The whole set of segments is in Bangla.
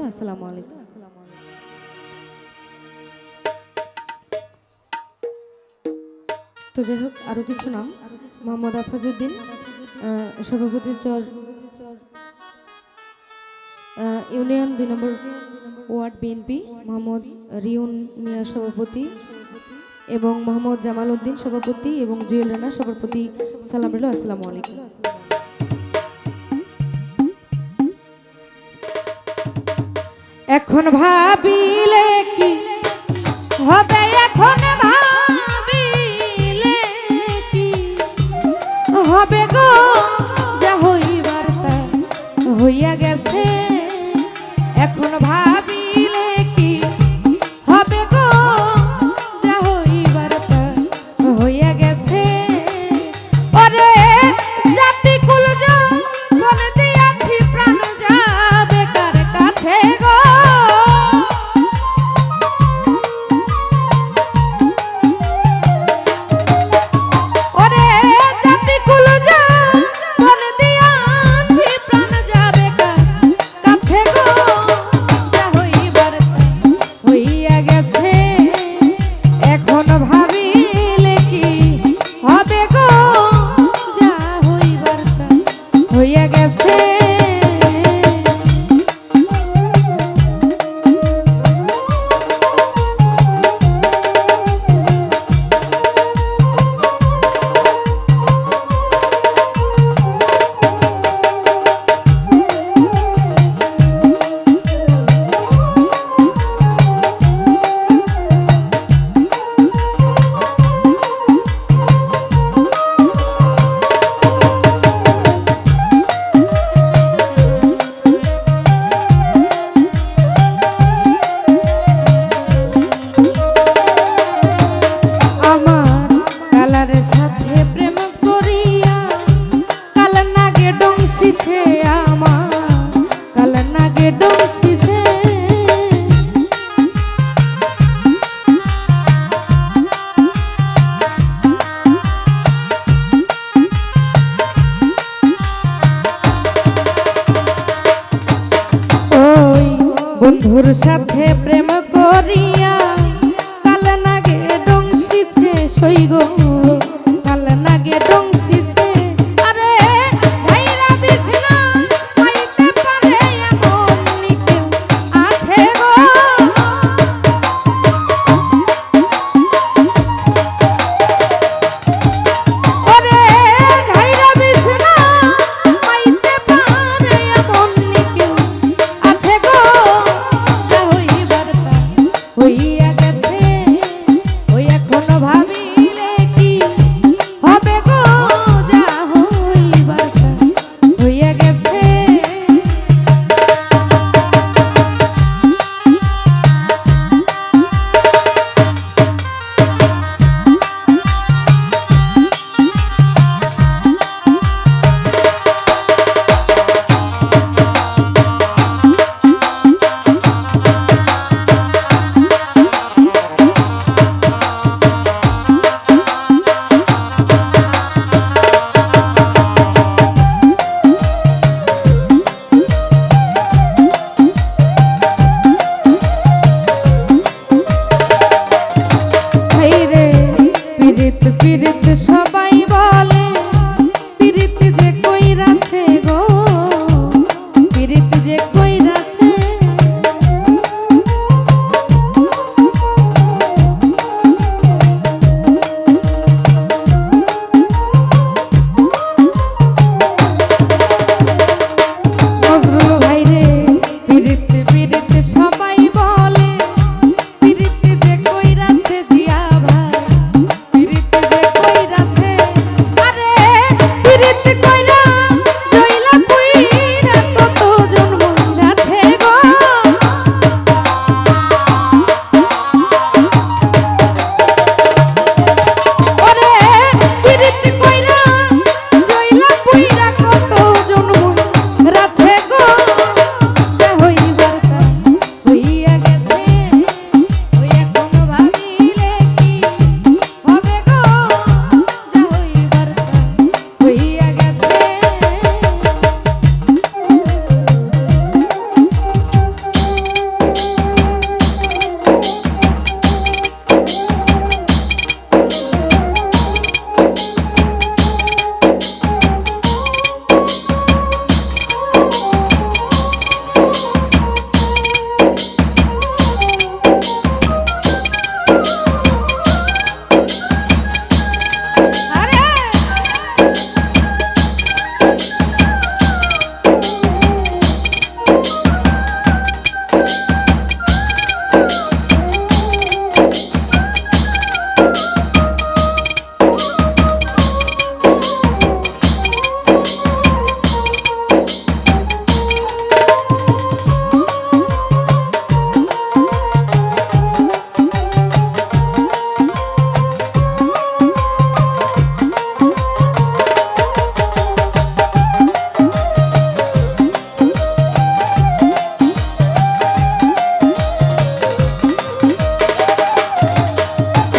আসসালামু আলাইকুম। তো যাই হোক, আরো কিছু নাম: মোহাম্মদ আফাজউদ্দিন, সভাপতি চর ইউনিয়ন 2 নম্বর ওয়ার্ড বিএনপি; মোহাম্মদ রিউন মিয়া সভাপতি, এবং মোহাম্মদ জামাল উদ্দিন সভাপতি, এবং জুয়েল রানা সভাপতি। সালাম রইল, আসসালামু আলাইকুম। এখন ভাবিলে কি হবে, এখন ভাবিলে কি হবে গো, যা হইবার তা হইয়া গেছে। এখন ভাবিলে কি হবে গো, যা হইবার তা হইয়া গেছে। ওরে জাতি কুল যখন দিয়াছি প্রাণ, যাবে কার কাছে গো। হইয়া গেছে। বন্ধুর সাথে প্রেম করিয়া কাল নাগে ডংসিছে সইগ, কাল নাগে ডংসিছে। আরে ঝাইরা বিষ্ণা পাইতে পারে এমন কেউ আছে গো। ওরে ঝাইরা বিষ্ণা পাইতে পারে এমন কেউ আছে গো। হইয়া গেছে, ওই এখনো ভাবিলে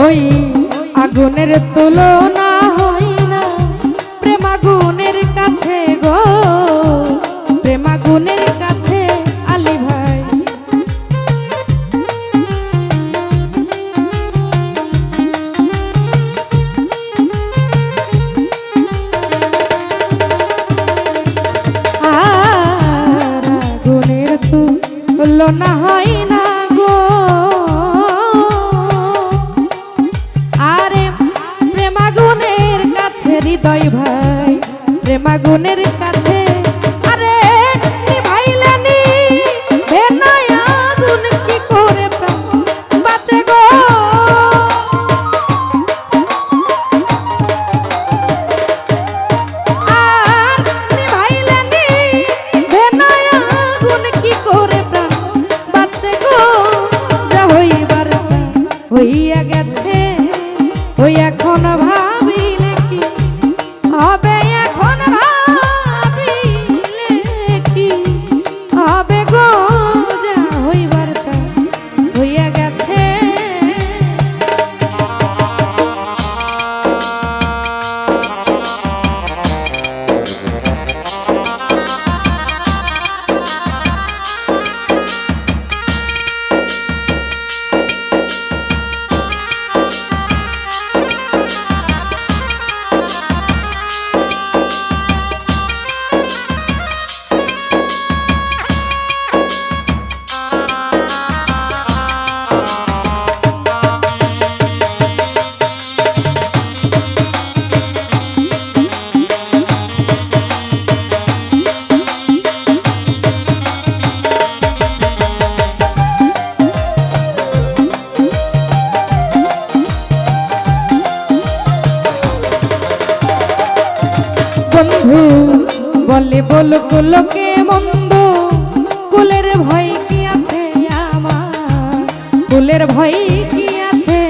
ওই আগুনের তুলনা হয় না প্রেমাগুনের কাছে গো, প্রেমাগুনের কাছে আলী ভাই। আর আগুনের তুলনা হয় না গো, আরে প্রেমাগুনের কাছে হৃদয় ভাই, প্রেমাগুনের কাছে আরে নিভাইলানি বেনায় আগুন কি করে বাঁচে গো। আর নিভাইলানি বেনায় আগুন কি করে বাঁচে গো। যা হইবার হইয়া গেছে, ওই এখন ভাবিলে কি হবে, এখন ভাবিলে কি হবে গো। যা হইবার তা হইয়া গেছে। বন্ধু বলে বলো কুলকে মন্দ, কুলের ভয় কি আছে আমার, কুলের ভয় কি আছে।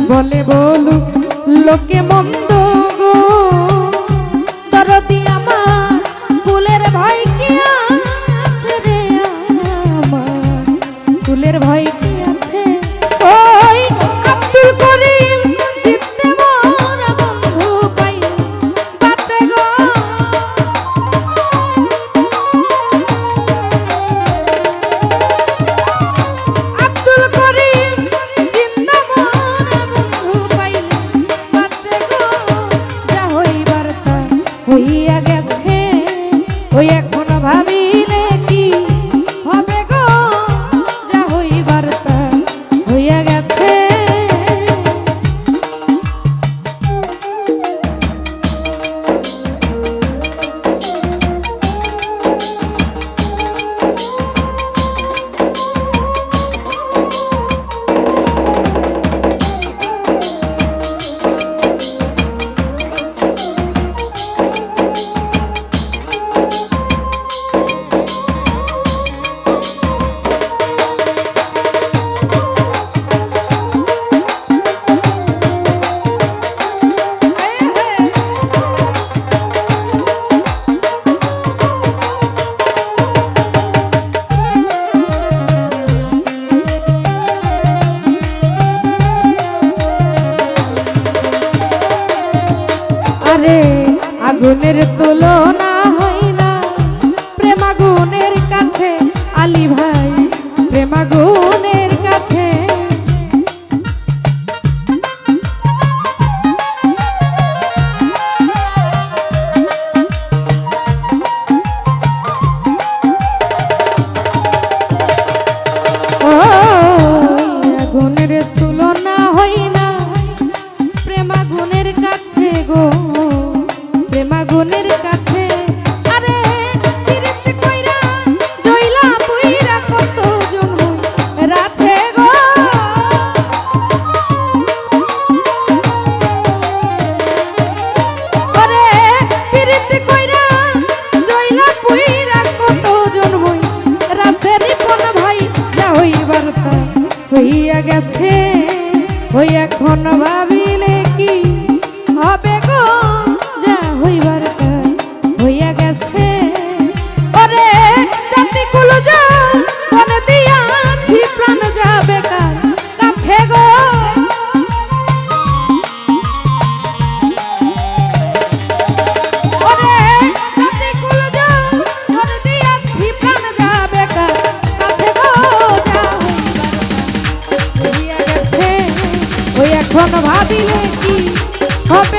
বলে বলু লোকে মন্দ গো, দরদি আমার কুলের ভয় কি আছে রে আমার, কুলের ভয় কি আছে। ওই আব্দুল করিম জিততে মোরা বন্ধু পাই বাঁচে গো। আব্দুল করিম জিন্দা মোরা বন্ধু পাইলে বাঁচে গো। যা হইবার তা হইয়া গেছে, ওই এখন ভাবিলে কি হবে গো। যা হইবার তা হইয়া গেছে। আরে আগুনের তুলনা হয় না প্রেমাগুনের কাছে আলী ভাই, প্রেমাগুনের কাছে। ও আগুনের তুলনা হয় না প্রেমাগুনের কাছে গো, প্রেমাগুনের কাছে। আরে ফিরতে কইরা জইলা বইরা কত জন রাছে গো। আরে ফিরতে কইরা জইলা বইরা কত জন বই রাছে রিপন ভাই। যা হইবার তা হইয়া গেছে, ওই এখন ভাবিলে কি হবে গো যা হইবার কাজ হইয়া গেছে ওরে জাতি কুল যা বলে দিয়াছি প্রাণ যাবে কার কাছে গো ওরে জাতি কুল যা বলে দিয়াছি প্রাণ যাবে কার কাছে গো যা হইবার কাজ হইয়া গেছে ওই এখন ভাবিলে কি হবে